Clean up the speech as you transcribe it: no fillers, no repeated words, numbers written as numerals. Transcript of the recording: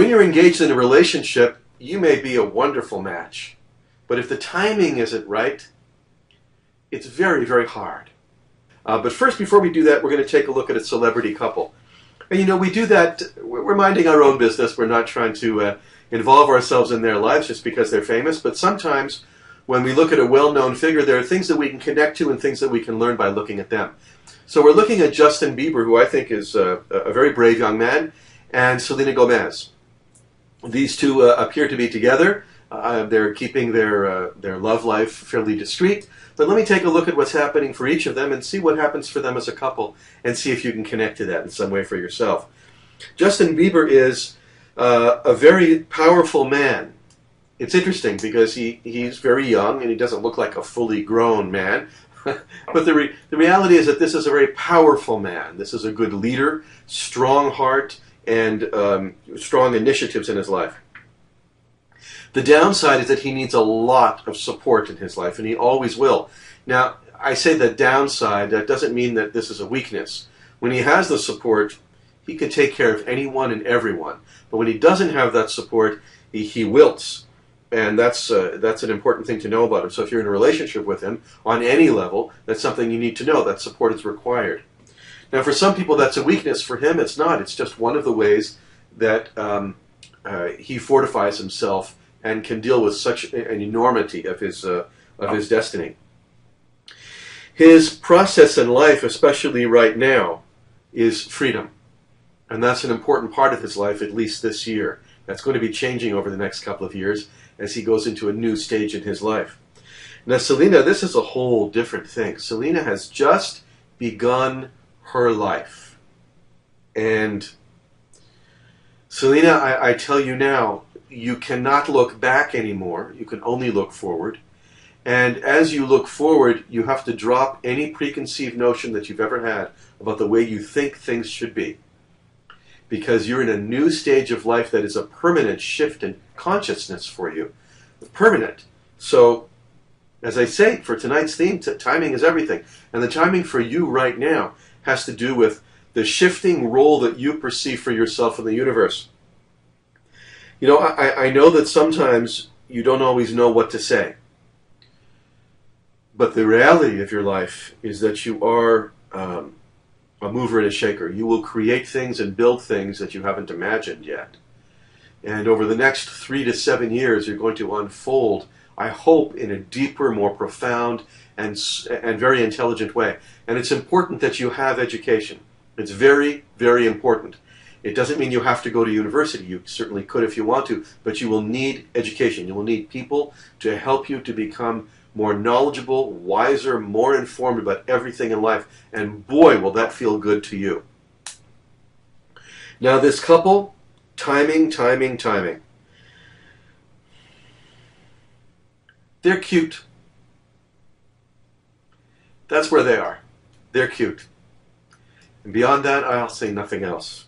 When you're engaged in a relationship, you may be a wonderful match. But if the timing isn't right, it's very, very hard. But first, before we do that, we're going to take a look at a celebrity couple. And you know, we do that, we're minding our own business. We're not trying to involve ourselves in their lives just because they're famous. But sometimes, when we look at a well-known figure, there are things that we can connect to and things that we can learn by looking at them. So we're looking at Justin Bieber, who I think is a very brave young man, and Selena Gomez. These two appear to be together. They're keeping their love life fairly discreet. But let me take a look at what's happening for each of them and see what happens for them as a couple and see if you can connect to that in some way for yourself. Justin Bieber is a very powerful man. It's interesting because he's very young and he doesn't look like a fully grown man. But the reality is that this is a very powerful man. This is a good leader, strong heart, and strong initiatives in his life. The downside is that he needs a lot of support in his life, and he always will. Now, I say the downside, that doesn't mean that this is a weakness. When he has the support, he can take care of anyone and everyone. But when he doesn't have that support, he wilts. And that's an important thing to know about him. So if you're in a relationship with him, on any level, that's something you need to know. That support is required. Now, for some people, that's a weakness. For him, it's not. It's just one of the ways that he fortifies himself and can deal with such an enormity of his destiny. His process in life, especially right now, is freedom. And that's an important part of his life, at least this year. That's going to be changing over the next couple of years as he goes into a new stage in his life. Now, Selena, this is a whole different thing. Selena has just begun her life. And Selena, I tell you now, you cannot look back anymore. You can only look forward. And as you look forward, you have to drop any preconceived notion that you've ever had about the way you think things should be. Because you're in a new stage of life that is a permanent shift in consciousness for you. Permanent. So, as I say, for tonight's theme, timing is everything. And the timing for you right now has to do with the shifting role that you perceive for yourself in the universe. You know, I know that sometimes you don't always know what to say. But the reality of your life is that you are a mover and a shaker. You will create things and build things that you haven't imagined yet. And over the next 3 to 7 years, you're going to unfold, I hope, in a deeper, more profound, and very intelligent way. And it's important that you have education. It's very, very important. It doesn't mean you have to go to university. You certainly could if you want to, but you will need education. You will need people to help you to become more knowledgeable, wiser, more informed about everything in life. And boy, will that feel good to you. Now this couple, timing. They're cute. That's where they are. They're cute. And beyond that, I'll say nothing else.